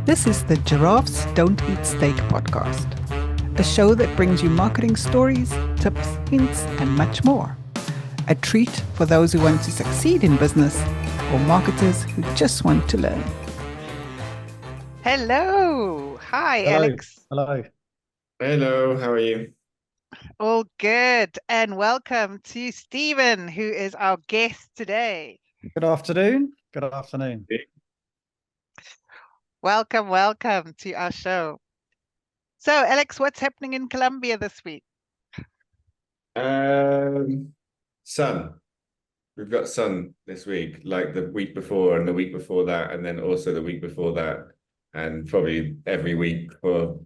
This is the Giraffes Don't Eat Steak podcast, a show that brings you marketing stories, tips, hints, and much more. A treat for those who want to succeed in business or marketers who just want to learn. Hello. Hi, Hello, Alex. hello. Hello, how are you? All good. And welcome to Stephen, who is our guest today. Good afternoon. Good afternoon. Welcome to our show. So, Alex, what's happening in Colombia this week? Sun. We've got sun this week, like the week before and the week before that, and then also the week before that, and probably every week for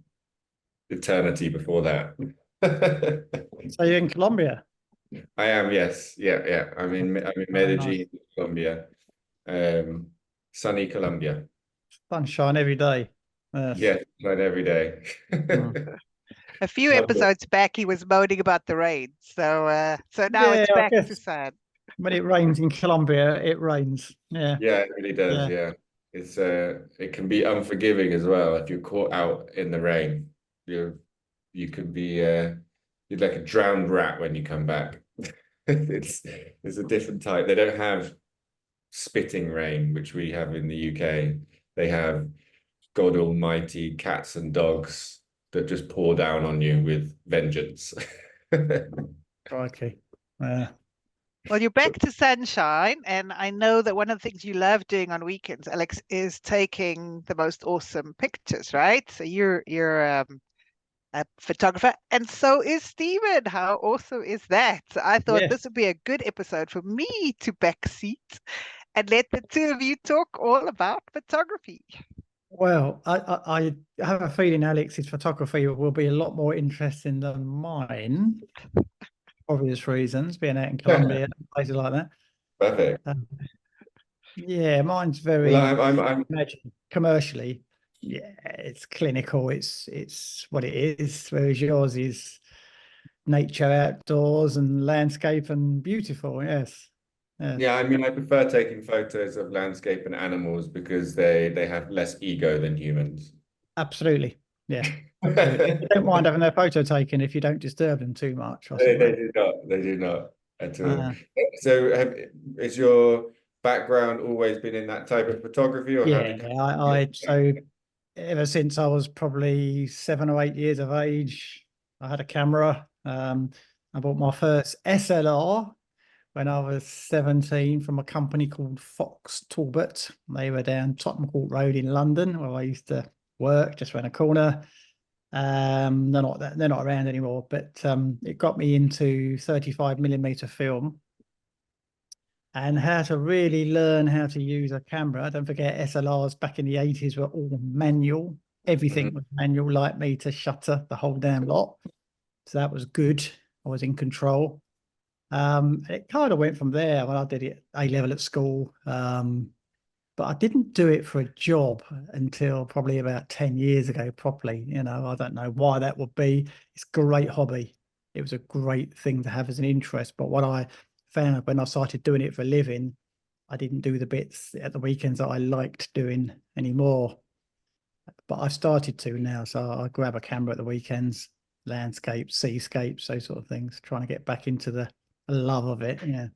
eternity before that. So you're in Colombia? I am, yes. Yeah. I'm in Very Medellin, nice. Colombia. Sunny Colombia. Sunshine every day. Yes. Yeah, right every day. A few Not good. episodes back, he was moaning about the rain. So now Yeah, it's I back to guess sun. when it rains in Colombia, it rains. Yeah, Yeah, it really does. yeah. Yeah. It can be unforgiving as well if you're caught out in the rain. You could be you're like a drowned rat when you come back. It's a different type. They don't have spitting rain, which we have in the UK. They have God almighty cats and dogs that just pour down on you with vengeance. Crikey. Yeah. Well, you're back to sunshine, and I know that one of the things you love doing on weekends, Alex, is taking the most awesome pictures, right? So you're a photographer, and so is Stephen. How awesome is that? So I thought this Yes. would be a good episode for me to backseat and let the two of you talk all about photography. Well, I have a feeling Alex's photography will be a lot more interesting than mine, obvious reasons, being out in Colombia and places like that. Perfect. Yeah, mine's Well, very I'm imagine commercially. Yeah, it's clinical. It's what it is. Whereas yours is nature, outdoors, and landscape and beautiful. Yes, yes, Yeah, I prefer taking photos of landscape and animals because they have less ego than humans. absolutely. Yeah, absolutely. They don't mind having their photo taken if you don't disturb them too much, I They suppose. do not. They do not at all. Uh, So, is your background always been in that type of photography, or yeah, I yeah. so ever since I was probably 7 or 8 years of age, I had a camera. I bought my first SLR when I was 17 from a company called Fox Talbot. They were down Tottenham Court Road in London, where I used to work just around a corner. They're not around anymore, but it got me into 35mm film and how to really learn how to use a camera. Don't forget, SLRs back in the 80s were all manual. Everything was manual, light meter, shutter, the whole damn lot. So that was good. I was in control. It kind of went from there when I did it A level at school. But I didn't do it for a job until probably about 10 years ago, properly. I don't know why that would be. It's a great hobby. It was a great thing to have as an interest. But what I found when I started doing it for a living, I didn't do the bits at the weekends that I liked doing anymore. But I've started to now. So I grab a camera at the weekends, landscapes, seascapes, those sort of things, trying to get back into the love of it. Yeah.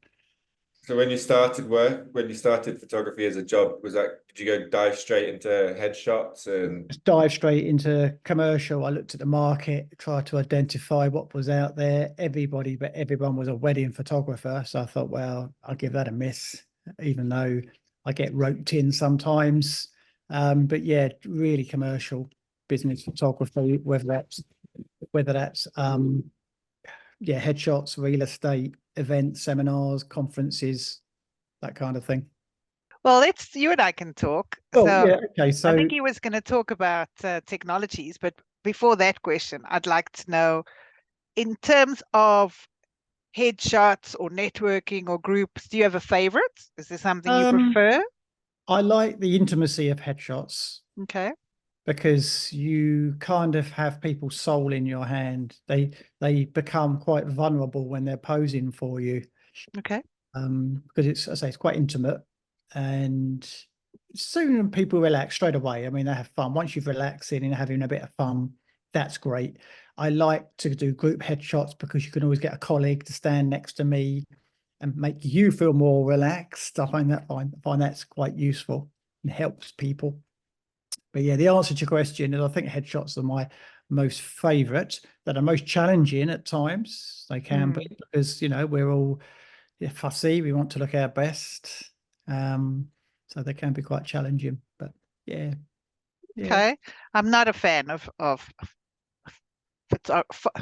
So when you started photography as a job, did you go dive straight into headshots and Just dive straight into commercial. I looked at the market, tried to identify what was out there. But everyone was a wedding photographer. So I thought, well, I'll give that a miss, even though I get roped in sometimes. But yeah, really commercial business photography, whether that's yeah, headshots, real estate, events, seminars, conferences, that kind of thing. Well, you and I can talk. Oh, So yeah. Okay. I So think he was going to talk about technologies, but before that question, I'd like to know, in terms of headshots or networking or groups, do you have a favorite? Is there something you um prefer? I like the intimacy of headshots Okay. because you kind of have people's soul in your hand. They become quite vulnerable when they're posing for you. Okay. Because it's, as I say, it's quite intimate, and soon people relax straight away. I mean, they have fun. Once you've relaxed in and having a bit of fun, that's great. I like to do group headshots because you can always get a colleague to stand next to me and make you feel more relaxed. I find that's quite useful and helps people. But yeah, the answer to your question is I think headshots are my most favorite, that are most challenging at times. They can be, because, you know, we're all fussy. We want to look our best. So they can be quite challenging, but yeah. Okay. I'm not a fan of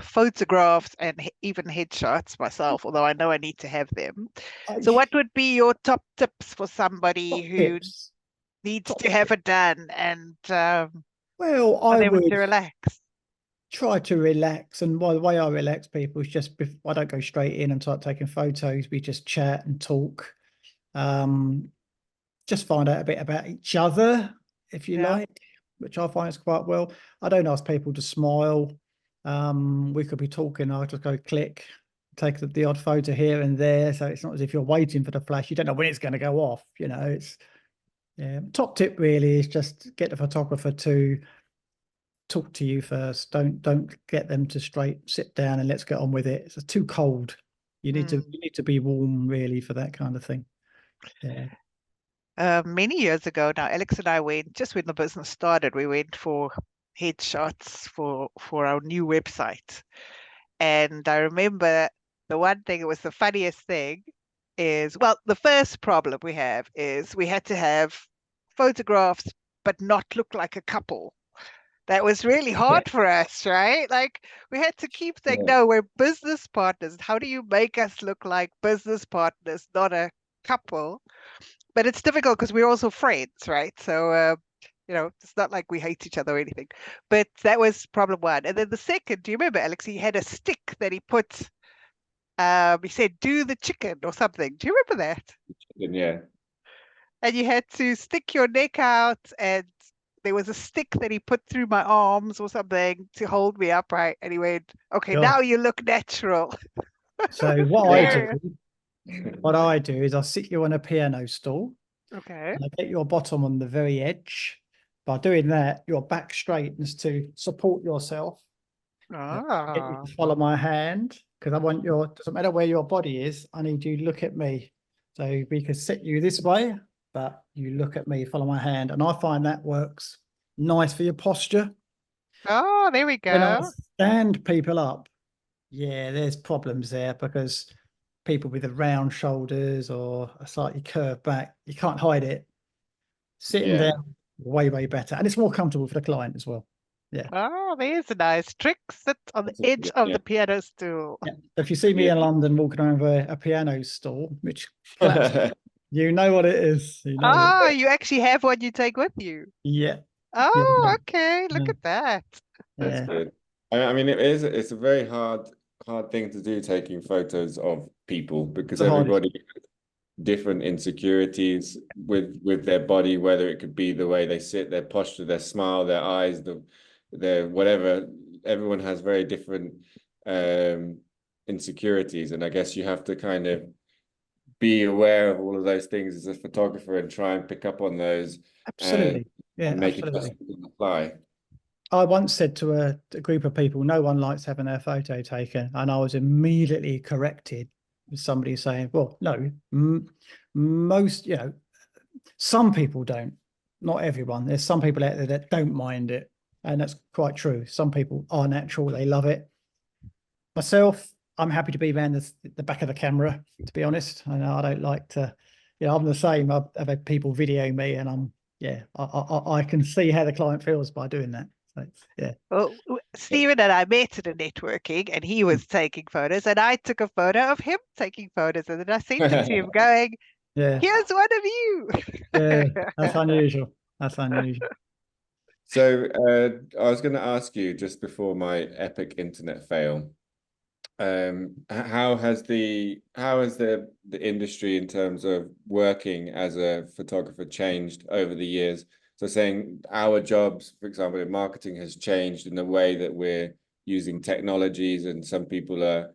photographs and even headshots myself, although I know I need to have them. So what would be your top tips for somebody who needs to have it done and well, I able would to relax? try to relax, and by the way I relax people is just I don't go straight in and start taking photos. We just chat and talk, just find out a bit about each other, if you like, which I find is quite well. I don't ask people to smile. We could be talking, I'll just go click, take the odd photo here and there, so it's not as if you're waiting for the flash. You don't know when it's going to go off, you know. It's top tip really is just get the photographer to talk to you first. Don't get them to straight sit down and let's get on with it. It's too cold. You need to be warm really for that kind of thing. Many years ago now, Alex and I went, just when the business started, we went for headshots for our new website. And I remember the one thing, it was the funniest thing is, well, the first problem we have is we had to have photographs but not look like a couple. That was really hard for us, right? Like we had to keep saying, no, we're business partners. How do you make us look like business partners, not a couple? But it's difficult because we're also friends, right? So, you know, it's not like we hate each other or anything. But that was problem one. And then the second, do you remember, Alex? He had a stick that he put, he said, do the chicken or something. Do you remember that? Yeah. And you had to stick your neck out, and there was a stick that he put through my arms or something to hold me upright. And he went, okay, now you look natural. So what I do is I sit you on a piano stool. Okay. And I get your bottom on the very edge. By doing that, your back straightens to support yourself. Get you to follow my hand, because I want doesn't matter where your body is, I need you to look at me. So we can sit you this way, but you look at me, follow my hand. And I find that works nice for your posture. Oh, there we go. When I stand people up, there's problems there, because people with the round shoulders or a slightly curved back, you can't hide it. Sitting down, way better, and it's more comfortable for the client as well. Oh, there's a nice trick. Sit on the edge of the piano stool. If you see me in London walking around with a piano stool, which you know what it is. You actually have one you take with you. Oh, okay. Look at that. That's good. I mean, it's a very hard thing to do, taking photos of people, because everybody has different insecurities with their body, whether it could be the way they sit, their posture, their smile, their eyes, their whatever. Everyone has very different insecurities, and I guess you have to kind of be aware of all of those things as a photographer and try and pick up on those. Absolutely. And make adjustments on the fly. I once said to a group of people, no one likes having their photo taken, and I was immediately corrected with somebody saying, well, no, most, you know, some people don't, not everyone. There's some people out there that don't mind it, and that's quite true. Some people are natural, they love it. Myself, I'm happy to be around the back of the camera, to be honest. I know I don't like to, you know, I'm the same. I've had people video me, and I can see how the client feels by doing that. So, well, Stephen and I met at a networking, and he was taking photos, and I took a photo of him taking photos, and then I sent it to him going, here's one of you. That's unusual. So I was going to ask you, just before my epic internet fail, how has the industry in terms of working as a photographer changed over the years? So saying our jobs, for example, in marketing has changed in the way that we're using technologies, and some people are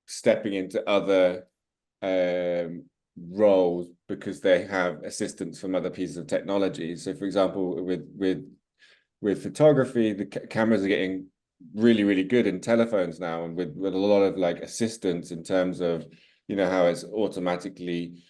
stepping into other roles because they have assistance from other pieces of technology. So, for example, with photography, the cameras are getting really, really good in telephones now, and with a lot of like assistance in terms of, you know, how it's automatically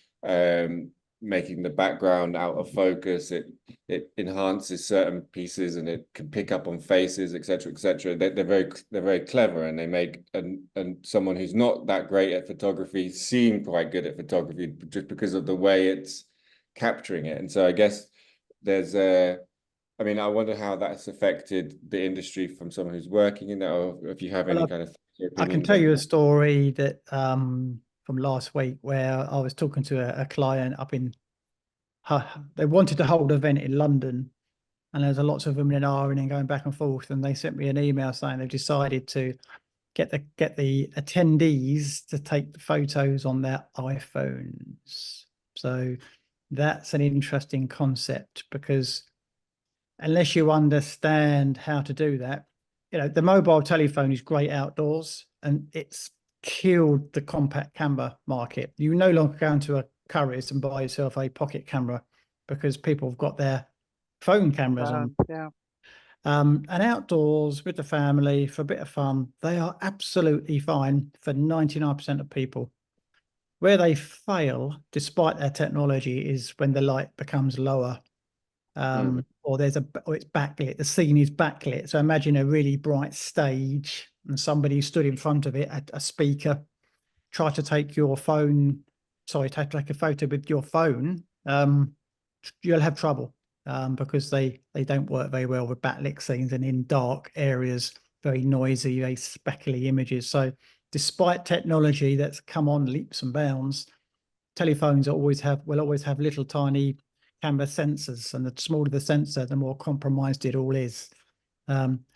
making the background out of focus. It enhances certain pieces and it can pick up on faces, etc., etc. They're very clever, and they make and someone who's not that great at photography seem quite good at photography just because of the way it's capturing it. And so I guess there's I mean, I wonder how that's affected the industry from someone who's working in that, or if you have any kind of I can tell you a story that from last week where I was talking to a client up in, they wanted to hold an event in London, and there's lots of women in Ireland and going back and forth, and they sent me an email saying they've decided to get the attendees to take the photos on their iPhones. So that's an interesting concept, because unless you understand how to do that, you know, the mobile telephone is great outdoors, and it's killed the compact camera market. You no longer go into a Currys and buy yourself a pocket camera because people have got their phone cameras on. Yeah. And outdoors with the family for a bit of fun, they are absolutely fine for 99% of people. Where they fail, despite their technology, is when the light becomes lower, or it's backlit. The scene is backlit. So imagine a really bright stage and somebody stood in front of it, a speaker, try to take your phone, take a photo with your phone. You'll have trouble. Because they don't work very well with backlit scenes and in dark areas, very noisy, very speckly images. So despite technology that's come on leaps and bounds, telephones will always have little tiny camera sensors, and the smaller the sensor, the more compromised it all is.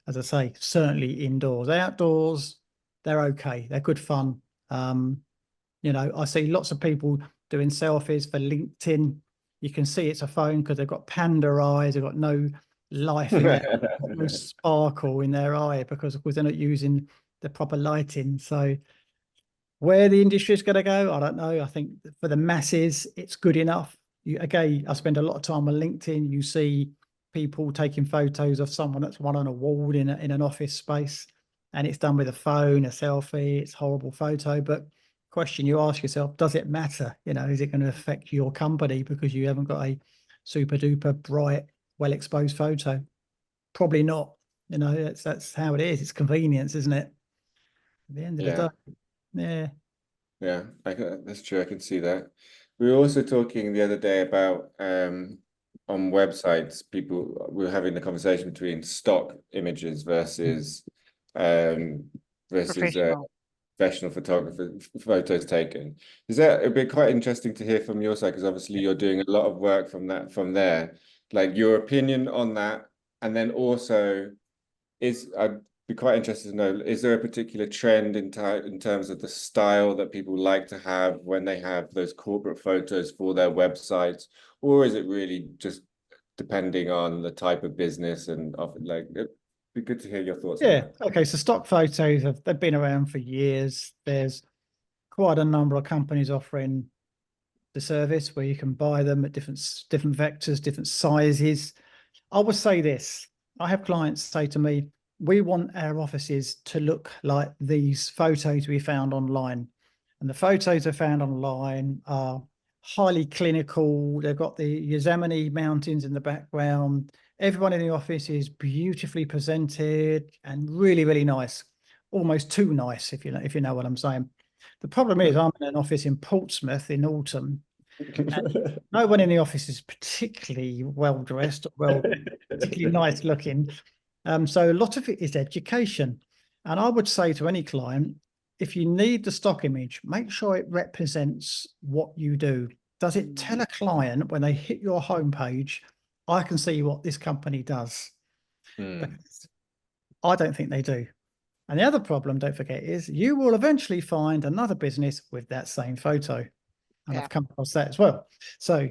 As I say, certainly indoors. Outdoors, they're okay. They're good fun. You know, I see lots of people doing selfies for LinkedIn. You can see it's a phone because they've got panda eyes. They've got no life in their no sparkle in their eye because, of course, they're not using the proper lighting. So where the industry is going to go, I don't know. I think for the masses, it's good enough. Again, I spend a lot of time on LinkedIn. You see people taking photos of someone that's one on a wall in an office space, and it's done with a phone, a selfie. It's a horrible photo, but question you ask yourself, does it matter? You know, is it going to affect your company because you haven't got a super duper bright, well exposed photo? Probably not. You know, that's how it is. It's convenience, isn't it? At the end of the day. Yeah, that's true. I can see that. We were also talking the other day about on websites, we were having the conversation between stock images versus Professional. professional photographer photos taken. It'd be quite interesting to hear from your side, because obviously you're doing a lot of work from there. Like your opinion on that, and then also I'd be quite interested to know, is there a particular trend in terms of the style that people like to have when they have those corporate photos for their websites, or is it really just depending on the type of business? And like, it'd be good to hear your thoughts on that. Okay, so stock photos they've been around for years. There's quite a number of companies offering the service where you can buy them at different vectors, different sizes. I would say this: I have clients say to me, we want our offices to look like these photos we found online. And the photos I found online are highly clinical. They've got the Yosemite Mountains in the background. Everyone in the office is beautifully presented and really, really nice. Almost too nice, if you know what I'm saying. The problem is I'm in an office in Portsmouth in autumn. And no one in the office is particularly well dressed, particularly nice looking. So a lot of it is education. And I would say to any client, if you need the stock image, make sure it represents what you do. Does it tell a client when they hit your homepage, I can see what this company does? Because I don't think they do. And the other problem, don't forget, is you will eventually find another business with that same photo. And I've come across that as well. So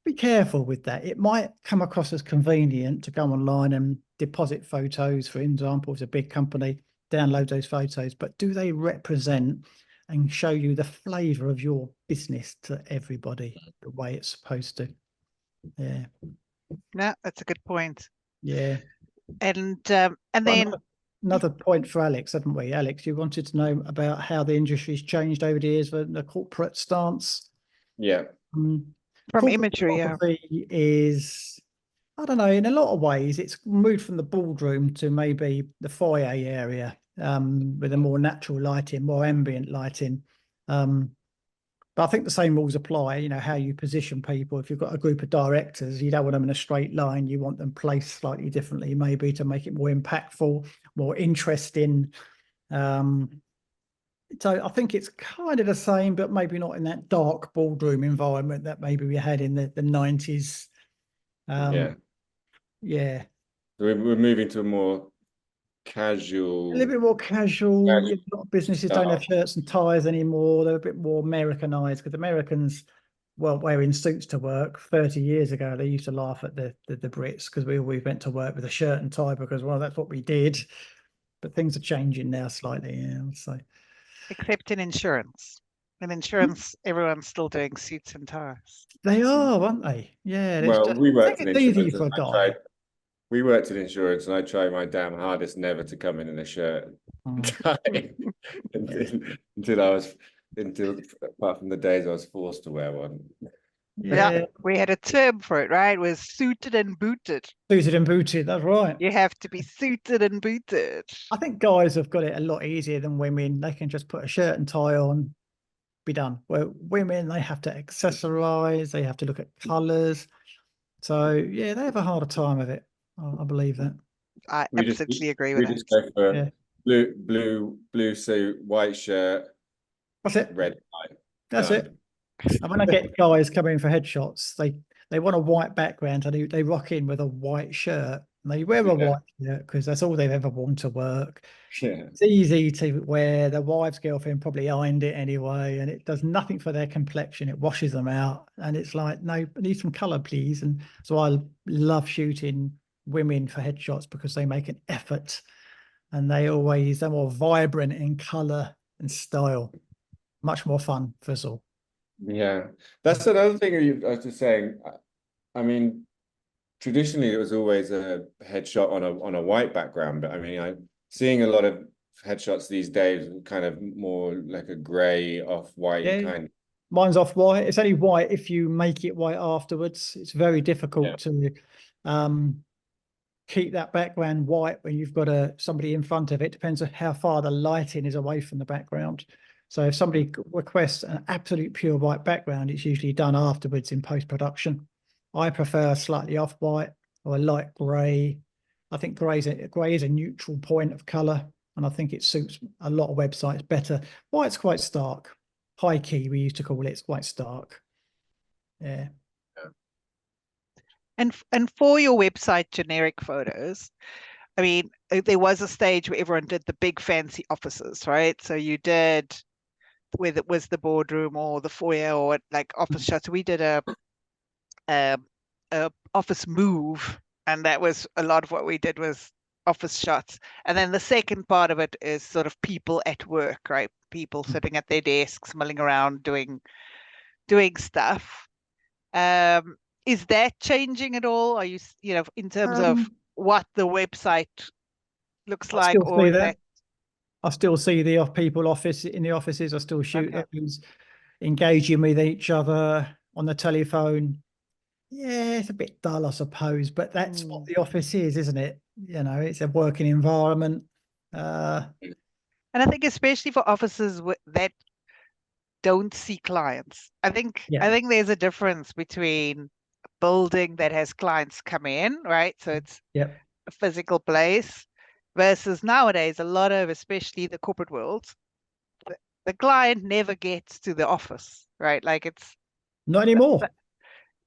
be careful with that. It might come across as convenient to go online and deposit photos, for example, as a big company, download those photos, but do they represent and show you the flavour of your business to everybody the way it's supposed to. Yeah. No, that's a good point. Yeah. And Well, then another point for Alex, haven't we? Alex, you wanted to know about how the industry's changed over the years, the corporate stance. Yeah. from Corporate imagery, yeah. photography is, I don't know, in a lot of ways, it's moved from the boardroom to maybe the foyer area, with a more natural lighting, more ambient lighting. But I think the same rules apply, you know, how you position people. If you've got a group of directors, you don't want them in a straight line. You want them placed slightly differently, maybe to make it more impactful, more interesting. So I think it's kind of the same, but maybe not in that dark boardroom environment that maybe we had in the 90s. Yeah. Yeah. We're moving to a more A casual. little bit more casual. A lot of businesses don't have style. shirts and ties anymore. They're a bit more Americanized, because Americans, well, wearing suits to work 30 years ago, they used to laugh at the Brits, because we always went to work with a shirt and tie because, well, that's what we did. But things are changing now slightly, yeah, I'd say. Except in insurance. In insurance, everyone's still doing suits and ties. They are, aren't they? Yeah. Well, we I worked think in it's easy insurance. for a guy. We worked in insurance, and I tried my damn hardest never to come in a shirt and tie until apart from the days I was forced to wear one. Yeah. We had a term for it, right? It was suited and booted. Suited and booted, that's right. You have to be suited and booted. I think guys have got it a lot easier than women. They can just put a shirt and tie on, be done. Well, women, they have to accessorize, they have to look at colors. So yeah, they have a harder time of it. I believe that. I absolutely agree with that. We just go for blue suit, white shirt, that's it. red tie. That's it. And when I get guys coming for headshots, they want a white background, and they rock in with a white shirt. And they wear a white shirt because that's all they've ever worn to work. Yeah. It's easy to wear. Their wife's girlfriend probably ironed it anyway, and it does nothing for their complexion. It washes them out, and it's like, no, I need some color, please. And so I love shooting women for headshots because they make an effort, and they're more vibrant in color and style. Much more fun, first of all. Yeah, that's another thing I was just saying. I mean, traditionally it was always a headshot on a white background, but I mean, I'm seeing a lot of headshots these days, kind of more like a grey off-white kind. Mine's off-white. It's only white if you make it white afterwards. It's very difficult to keep that background white when you've got somebody in front of it. Depends on how far the lighting is away from the background. So if somebody requests an absolute pure white background, it's usually done afterwards in post-production. I prefer slightly off-white or a light grey. I think grey is a neutral point of colour, and I think it suits a lot of websites better. White's quite stark. High key, we used to call it. It's quite stark. Yeah. And for your website generic photos, I mean, there was a stage where everyone did the big fancy offices, right? So you did, whether it was the boardroom or the foyer or like office shots. We did a office move, and that was a lot of what we did was office shots. And then the second part of it is sort of people at work, right? People sitting at their desks, mulling around, doing stuff. Is that changing at all? Are you in terms of what the website looks like, or is that? I still see the people in the offices. I still shoot those, engaging with each other on the telephone. Yeah, it's a bit dull, I suppose, but that's what the office is, isn't it? You know, it's a working environment. And I think especially for offices that don't see clients, I think there's a difference between a building that has clients come in, right? So it's a physical place, versus nowadays a lot of, especially the corporate world, the client never gets to the office, right? Like it's not anymore.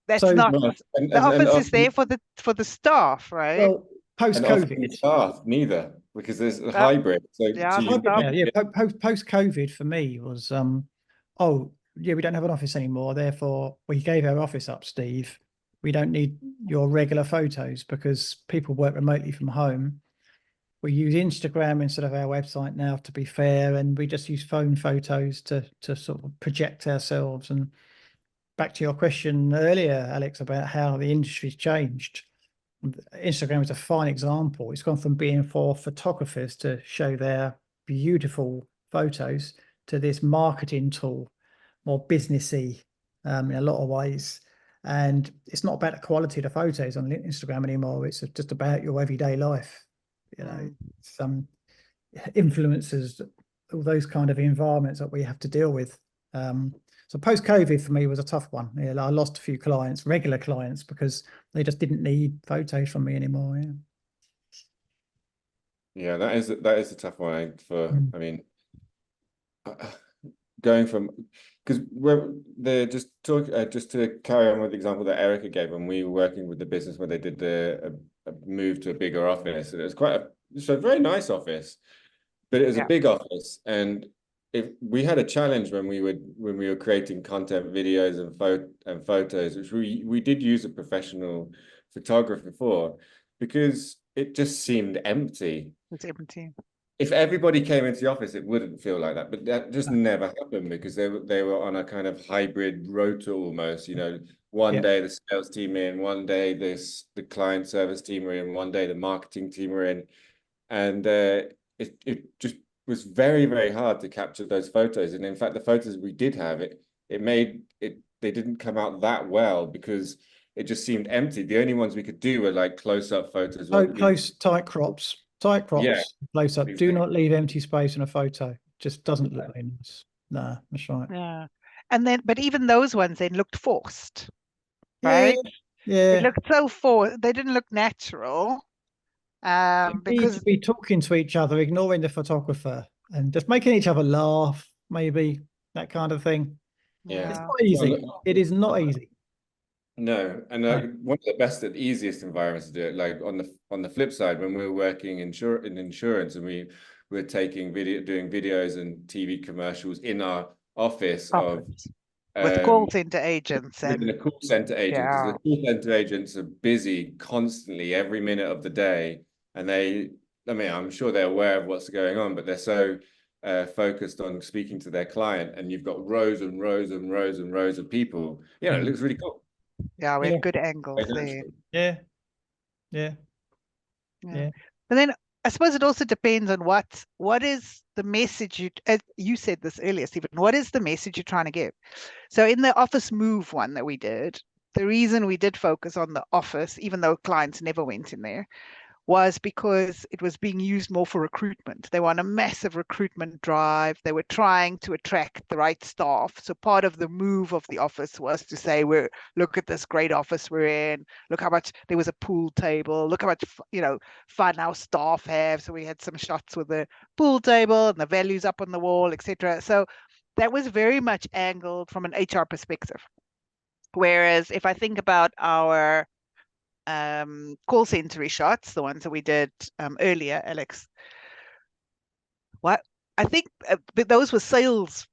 That's not the office is there for the staff, right? Well, post-COVID, staff neither, because there's a hybrid. Post-COVID for me was we don't have an office anymore, therefore we gave our office up, Steve. We don't need your regular photos because people work remotely from home. We use Instagram instead of our website now, to be fair, and we just use phone photos to sort of project ourselves. And back to your question earlier, Alex, about how the industry's changed. Instagram is a fine example. It's gone from being for photographers to show their beautiful photos to this marketing tool, more businessy in a lot of ways. And it's not about the quality of the photos on Instagram anymore. It's just about your everyday life. You know, some influences, all those kind of environments that we have to deal with. So post-COVID for me was a tough one. Yeah, I lost a few clients, regular clients, because they just didn't need photos from me anymore. Yeah. Yeah, that is a tough one I mean, going from, because just to carry on with the example that Erica gave, when we were working with the business when they did the move to a bigger office, and it was it's a very nice office, but it was a big office, and if we had a challenge when we were creating content, videos, and photos, which we did use a professional photographer for, because it just seemed empty. It's empty. If everybody came into the office, it wouldn't feel like that, but that just never happened, because they were on a kind of hybrid rota almost. You know, one day the sales team in, one day the client service team are in, one day the marketing team are in, and it just was very, very hard to capture those photos. And in fact, the photos we did have, they didn't come out that well, because it just seemed empty. The only ones we could do were like close-up photos. Tight crops, Yeah, close up. exactly. Do not leave empty space in a photo. It just doesn't look very nice. No, that's right. Yeah. And then, but even those ones then looked forced, right? Yeah. It looked so forced. They didn't look natural. You need to be talking to each other, ignoring the photographer, and just making each other laugh, maybe, that kind of thing. Yeah. It's not easy. It is not easy. No, and one of the best and easiest environments to do it, like on the flip side, when we were working in insurance, and we were doing videos and TV commercials in our office with call center agents within a call center agent, because the call center agents are busy constantly every minute of the day, and I'm sure they're aware of what's going on, but they're so focused on speaking to their client, and you've got rows and rows and rows and rows of people. Yeah, it looks really cool. Yeah, we had good angles there. Yeah. But then I suppose it also depends on what is the message as you said this earlier, Stephen, what is the message you're trying to give? So in the office move one that we did, the reason we did focus on the office, even though clients never went in there, was because it was being used more for recruitment. They were on a massive recruitment drive. They were trying to attract the right staff. So part of the move of the office was to say, look at this great office we're in. Look how much, there was a pool table. Look how much, fun our staff have. So we had some shots with the pool table and the values up on the wall, etc. So that was very much angled from an HR perspective. Whereas if I think about our call center shots, the ones that we did earlier, Alex, what I think those were sales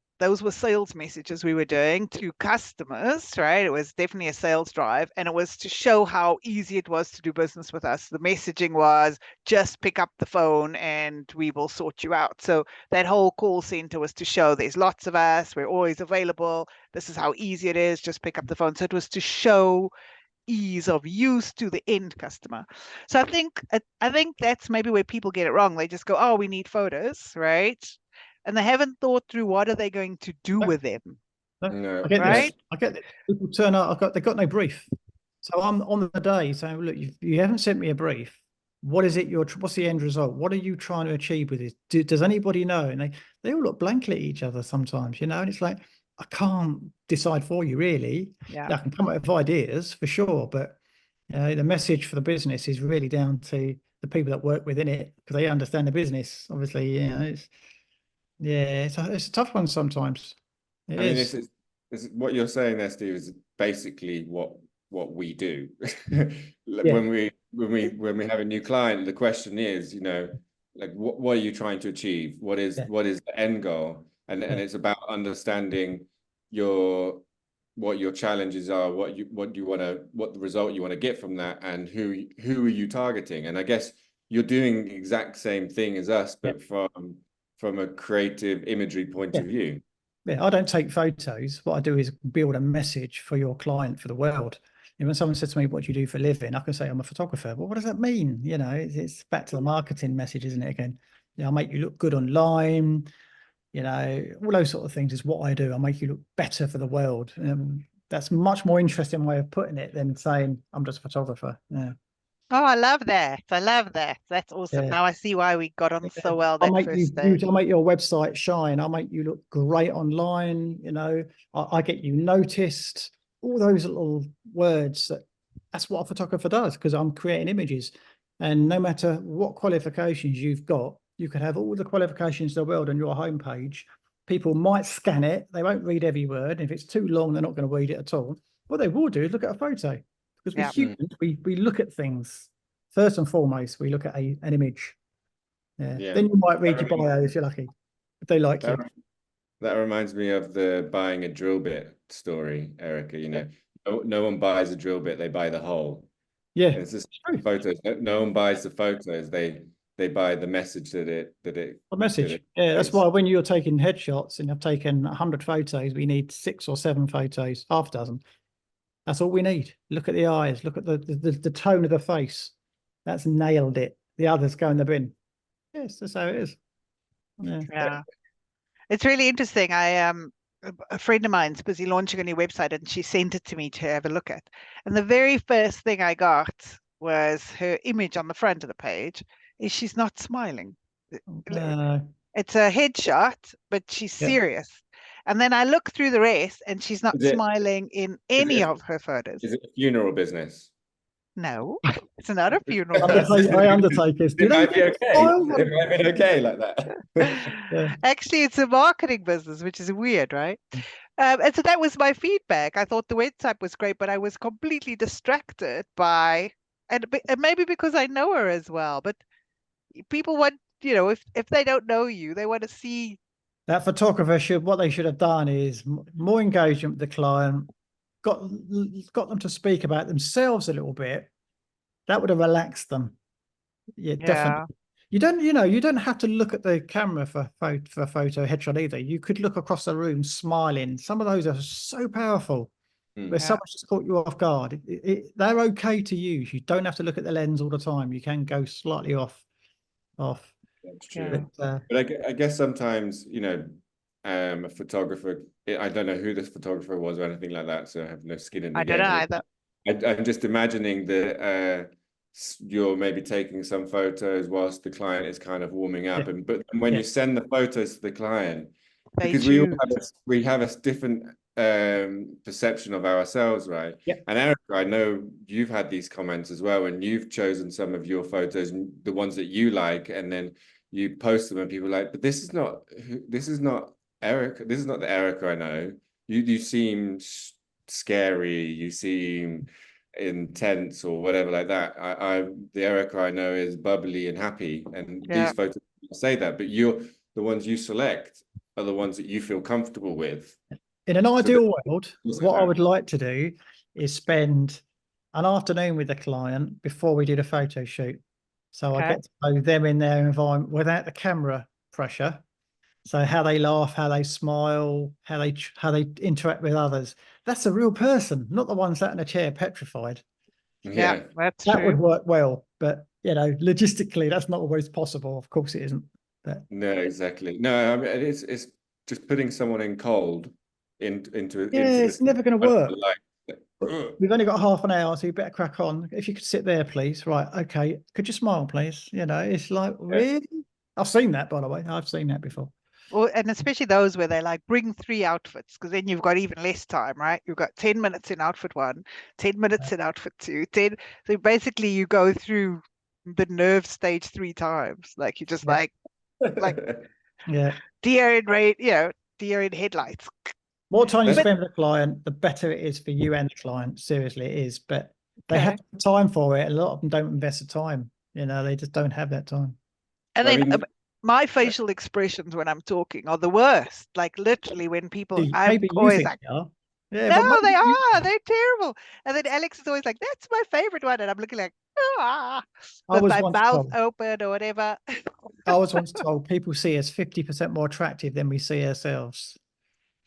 messages we were doing to customers, right? It was definitely a sales drive, and it was to show how easy it was to do business with us. The messaging was just pick up the phone and we will sort you out. So that whole call center was to show there's lots of us, we're always available, this is how easy it is, just pick up the phone. So it was to show ease of use to the end customer. So I think that's maybe where people get it wrong. They just go, oh, we need photos, right? And they haven't thought through what are they going to do with them. No, I get right? this. I get this. People turn up. They've got no brief. So I'm on the day saying, look, you haven't sent me a brief. What is it? What's the end result? What are you trying to achieve with this? Does anybody know? And they all look blankly at each other sometimes, and it's like, I can't decide for you, really. Yeah. I can come up with ideas for sure, but the message for the business is really down to the people that work within it, because they understand the business. Obviously, it's a tough one sometimes. It's what you're saying there, Steve, is basically what we do. When we have a new client, the question is, like what are you trying to achieve? What is the end goal? And it's about understanding what your challenges are, what the result you want to get from that, and who are you targeting. And I guess you're doing exact same thing as us, but Yeah. from a creative imagery point Yeah. of view. Yeah, I don't take photos. What I do is build a message for your client, for the world. And when someone says to me, "What do you do for a living?" I can say, "I'm a photographer." Well, what does that mean? You know, it's back to the marketing message, isn't it? Again, I'll make you look good online. You know, all those sort of things is what I do. I'll make you look better for the world. That's a much more interesting way of putting it than saying I'm just a photographer. Yeah. Oh, I love that. I love that. That's awesome. Yeah. Now I see why we got on so well I'll that make you first day. I'll make your website shine. I'll make you look great online. You know, I get you noticed. All those little words that's what a photographer does, because I'm creating images. And no matter what qualifications you've got, you could have all the qualifications in the world on your homepage. People might scan it. They won't read every word. If it's too long, they're not going to read it at all. What they will do is look at a photo, because we're Yeah. humans. We look at things. First and foremost, we look at an image. Yeah. Then you might read your bio if you're lucky, if they like you. That reminds me of the buying a drill bit story, Erica. You know, no one buys a drill bit; they buy the hole. Yeah, And it's just photos. No one buys the photos; they buy the message that it a message. Yeah, that's why when you're taking headshots and you've taken 100 photos, we need 6 or 7 photos, half a dozen. That's all we need. Look at the eyes. Look at the tone of the face. That's nailed it. The others go in the bin. Yes, that's how it is. Yeah. Yeah. It's really interesting. A friend of mine's busy launching a new website and she sent it to me to have a look at. And the very first thing I got was her image on the front of the page is she's not smiling. It's a headshot, but she's serious. And then I look through the rest and she's not smiling in any of her photos. Is it a funeral business? No, it's not a funeral. Undertakers. It might be okay. It might be okay like that. Actually, it's a marketing business, which is weird, right? And so that was my feedback. I thought the website was great, but I was completely distracted by, and maybe because I know her as well, but people want, you know, if they don't know you, they want to see. That photographer what they should have done is more engagement with the client, got them to speak about themselves a little bit. That would have relaxed them. Yeah, definitely. You don't have to look at the camera for photo headshot either. You could look across the room smiling. Some of those are so powerful. Where someone's just caught you off guard. They're okay to use. You don't have to look at the lens all the time. You can go slightly off. That's true. But I guess sometimes, you know, a photographer, I don't know who this photographer was or anything like that, so I have no skin in the game. I don't know either. I'm just imagining that you're maybe taking some photos whilst the client is kind of warming up, but when you send the photos to the client, because we have a different perception of ourselves, right? And Erica, I know you've had these comments as well, and you've chosen some of your photos, the ones that you like, and then you post them, and people are like, but this is not Erica. This is not the Erica I know. You seem scary. You seem intense or whatever like that. The Erica I know is bubbly and happy, and these photos say that, but the ones you select are the ones that you feel comfortable with. In an ideal world, what I would like to do is spend an afternoon with the client before we do the photo shoot. So I get to know them in their environment without the camera pressure. So how they laugh, how they smile, how they interact with others. That's a real person, not the one sat in a chair petrified. Yeah, that's that would work well, but you know, logistically, that's not always possible. Of course, it isn't. But no, exactly. No, I mean it's just putting someone in cold into it's never going to work. We've only got half an hour, so you better crack on. If you could sit there, please. Right, okay. Could you smile, please? You know, it's like really. I've seen that, by the way. I've seen that before. Well, and especially those where they like bring 3 outfits, because then you've got even less time, right? You've got 10 minutes in outfit 1, 10 minutes in outfit 2, 10. So basically you go through the nerve stage 3 times. Like you just like deer in rain, you know, deer in headlights. More time you spend with the client, the better it is for you and the client. Seriously, it is. But they have time for it. A lot of them don't invest the time. You know, they just don't have that time. And then my facial expressions when I'm talking are the worst. Like literally when people, I'm always like, no, they are. They're terrible. And then Alex is always like, that's my favorite one. And I'm looking like, Ah, I with was my once mouth told, open or whatever. I was once told people see us 50% more attractive than we see ourselves.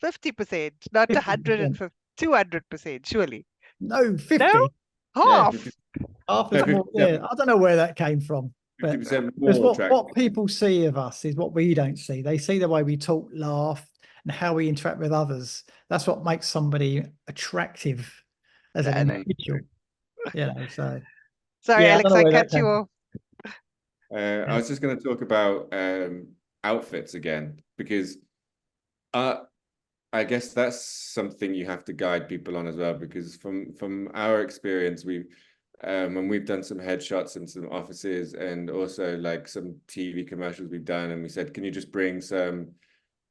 50%, not 50%. 150, 200%, surely. No, No, 50. Yeah, half. half No, as more. Yeah, I don't know where that came from, but 50% because more attractive. what people see of us is what we don't see. They see the way we talk, laugh, and how we interact with others. That's what makes somebody attractive as an I know. individual. You know, so Sorry, yeah, I don't Alex, know I where that cut came you from. off. I was just going to talk about outfits again, because I guess that's something you have to guide people on as well, because from our experience, when we've done some headshots in some offices and also like some TV commercials we've done, and we said, can you just bring some,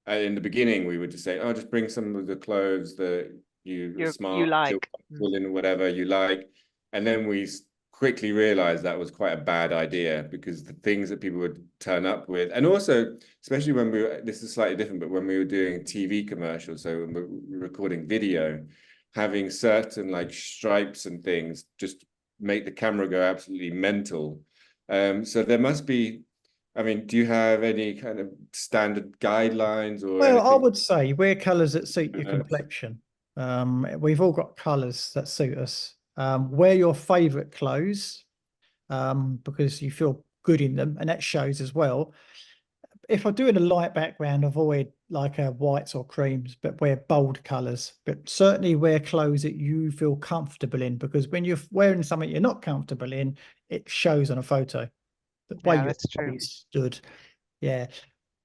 in the beginning, we would just say, oh, just bring some of the clothes that you are You smart, feel like. comfortable in, whatever you like. And then we quickly realized that was quite a bad idea, because the things that people would turn up with, and also, especially when this is slightly different, but when we were doing TV commercials, so when we're recording video, having certain like stripes and things just make the camera go absolutely mental. So there must be, I mean, do you have any kind of standard guidelines or Well, I anything? would say wear colours that suit your complexion. We've all got colours that suit us. Wear your favourite clothes because you feel good in them, and that shows as well. If I do in a light background, avoid like whites or creams, but wear bold colours. But certainly wear clothes that you feel comfortable in, because when you're wearing something you're not comfortable in, it shows on a photo. The way Yeah, your that's true. body stood. Yeah.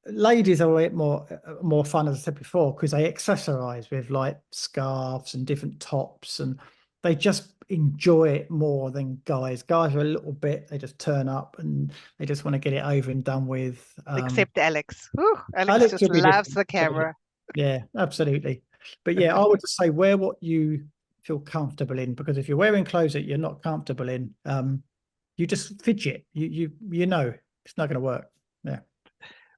Ladies are a bit more fun, as I said before, because they accessorize with like scarves and different tops, and they just enjoy it more than guys. Guys are a little bit, they just turn up and they just want to get it over and done with. Except Alex. Whew, Alex Alex just will be loves different. the camera. Yeah, absolutely. But yeah, I would just say wear what you feel comfortable in, because if you're wearing clothes that you're not comfortable in, you just fidget. You know it's not going to work. Yeah.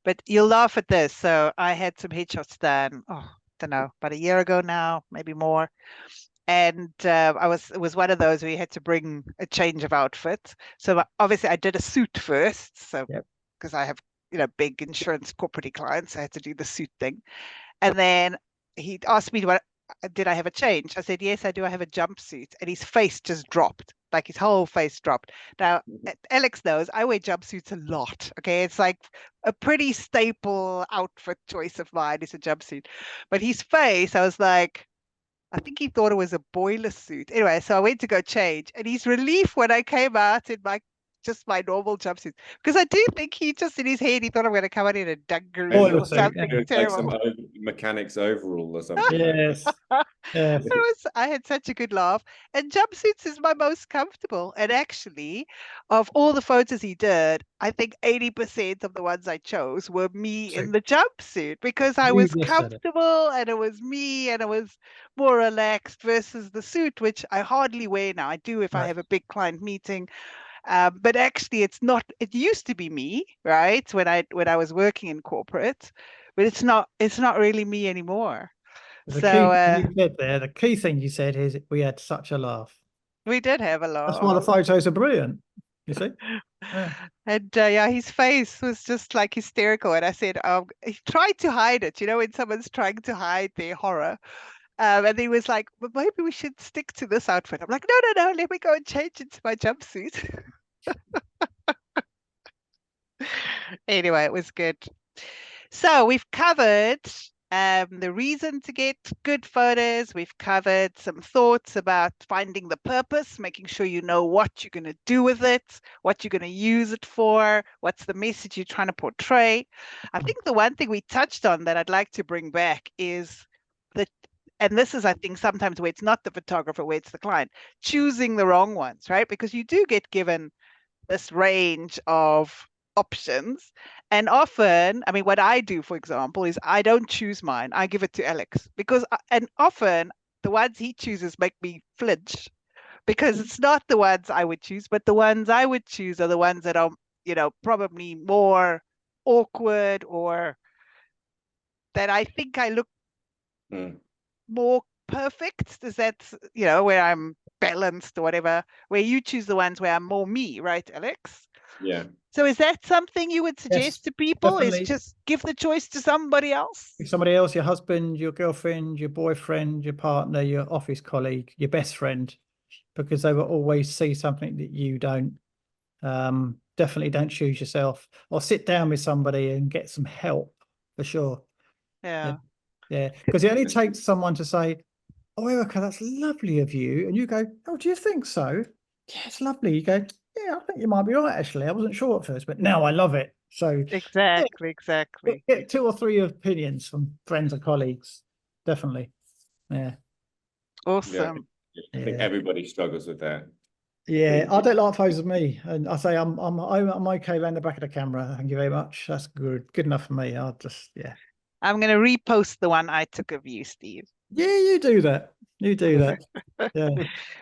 But you'll laugh at this. So I had some headshots done, oh, don't know, about a year ago now, maybe more. And it was one of those where you had to bring a change of outfit. So obviously I did a suit first. So Yep. because I have, big insurance corporate clients, I had to do the suit thing. And then he asked me, what did I have a change? I said, yes, I do. I have a jumpsuit. And his face just dropped, like his whole face dropped. Now, Alex knows I wear jumpsuits a lot. Okay. It's like a pretty staple outfit choice of mine is a jumpsuit. But his face, I was like, I think he thought it was a boiler suit. Anyway, so I went to go change, and his relief when I came out in my normal jumpsuit, because I do think he just in his head he thought I'm going to come out in a dungaree Boiler or suit, something yeah. It's like some terrible. mechanics overall or something. Yes. Yes. I had such a good laugh. And jumpsuits is my most comfortable. And actually, of all the photos he did, I think 80% of the ones I chose were me in the jumpsuit, because I You was just said it. comfortable and it was me and it was more relaxed versus the suit, which I hardly wear now. I do if I Right. have a big client meeting. But actually it used to be me, right? When I was working in corporate, but it's not really me anymore. The key So thing you said there, the key thing you said is we had such a laugh. we did have a That's why the laugh. photos are brilliant. You see? Yeah. And yeah, his face was just like hysterical. And I said, he tried to hide it, when someone's trying to hide their horror. And he was like, but maybe we should stick to this outfit. I'm like, no, no, no, let me go and change into my jumpsuit. Anyway, it was good. So we've covered the reason to get good photos. We've covered some thoughts about finding the purpose, making sure you know what you're going to do with it, what you're going to use it for, what's the message you're trying to portray. I think the one thing we touched on that I'd like to bring back is that, and this is, I think, sometimes where it's not the photographer, where it's the client, choosing the wrong ones, right? Because you do get given this range of options. And often, I mean, what I do, for example, is I don't choose mine. I give it to Alex because, and often the ones he chooses make me flinch because it's not the ones I would choose, but the ones I would choose are the ones that are, probably more awkward or that I think I look more perfect? Is that, where I'm balanced or whatever, where you choose the ones where I'm more me, right, Alex? Yeah. So is that something you would suggest Yes, to people? Is definitely. just give the choice to somebody else? Somebody else, your husband, your girlfriend, your boyfriend, your partner, your office colleague, your best friend, because they will always see something that you don't. Definitely don't choose yourself, or sit down with somebody and get some help for sure. Yeah. Yeah, because it only takes someone to say, "Oh, Erica, that's lovely of you," and you go, "Oh, do you think so? Yeah, it's lovely." You go, "Yeah, I think you might be right, actually. I wasn't sure at first, but now I love it." So yeah, Exactly. get 2 or 3 opinions from friends and colleagues. Definitely. Yeah. Awesome. I think everybody struggles with that. Yeah, I don't like photos of me, and I say I'm okay around the back of the camera. Thank you very much. That's good enough for me. I'll just I'm going to repost the one I took of you, Steve. Yeah, you do that. You do that. Yeah,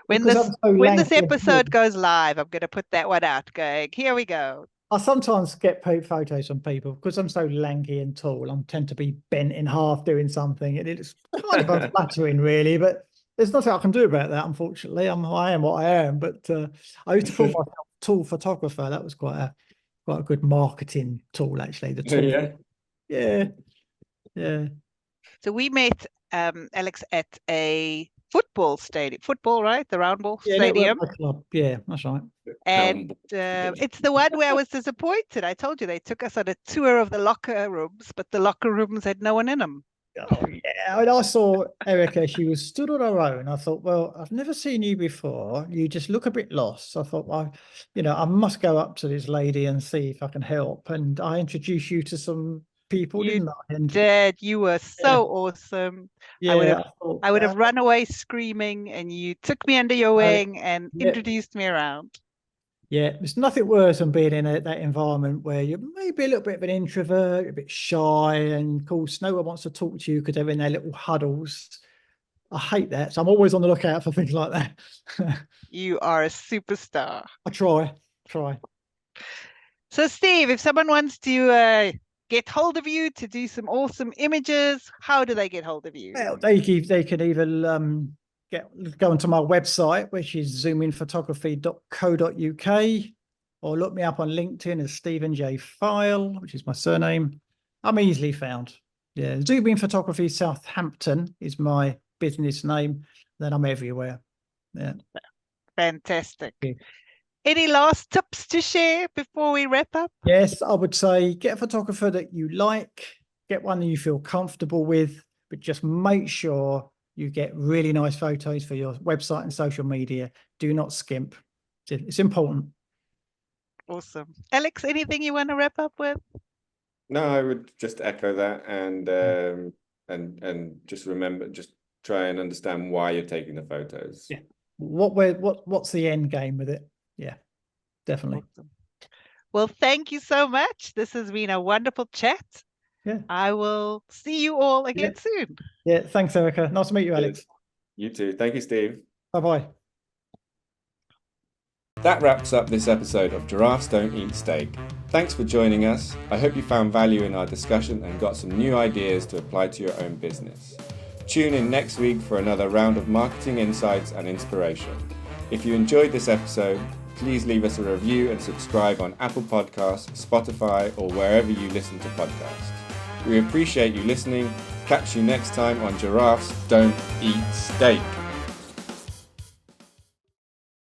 When because I'm so when this lanky and tall. episode goes live, I'm going to put that one out going, here we go. I sometimes get photos from people because I'm so lanky and tall. I tend to be bent in half doing something, and it's kind of unflattering, really. But there's nothing I can do about that, unfortunately. I am what I am. But I used to call myself tall photographer. That was quite a good marketing tool, actually. The tall. Yeah. Yeah. So we met Alex at a football stadium. Football, right? The Roundball Stadium. Club. Yeah, that's right. And it's the one where I was disappointed. I told you they took us on a tour of the locker rooms, but the locker rooms had no one in them. Oh yeah, I saw Erica. She was stood on her own. I thought, well, I've never seen you before. You just look a bit lost. I thought, well, I must go up to this lady and see if I can help. And I introduced you to some people, You didn't I? And did. You were so awesome. yeah, I would have run away screaming, and you took me under your wing and introduced me around. Yeah, there's nothing worse than being in that environment where you're maybe a little bit of an introvert, a bit shy, and of course, no one wants to talk to you because they're in their little huddles. I hate that. So I'm always on the lookout for things like that. You are a superstar. I try. So, Steve, if someone wants to get hold of you to do some awesome images, how do they get hold of you? Well, they can either go onto my website, which is zoominphotography.co.uk, or look me up on LinkedIn as Stephen J. Phyall, which is my surname. I'm easily found. Yeah, Zoom In Photography Southampton is my business name. Then I'm everywhere. Yeah. Fantastic. Any last tips to share before we wrap up? Yes, I would say get a photographer that you like, get one that you feel comfortable with, but just make sure you get really nice photos for your website and social media. Do not skimp. It's important. Awesome. Alex, anything you want to wrap up with? No, I would just echo that and just remember, just try and understand why you're taking the photos. Yeah. What's the end game with it? Yeah, definitely. Awesome. Well, thank you so much. This has been a wonderful chat. Yeah. I will see you all again soon. Yeah, thanks, Erica. Nice to meet you, Alex. You too. Thank you, Steve. Bye-bye. That wraps up this episode of Giraffes Don't Eat Steak. Thanks for joining us. I hope you found value in our discussion and got some new ideas to apply to your own business. Tune in next week for another round of marketing insights and inspiration. If you enjoyed this episode, please leave us a review and subscribe on Apple Podcasts, Spotify, or wherever you listen to podcasts. We appreciate you listening. Catch you next time on Giraffes Don't Eat Steak.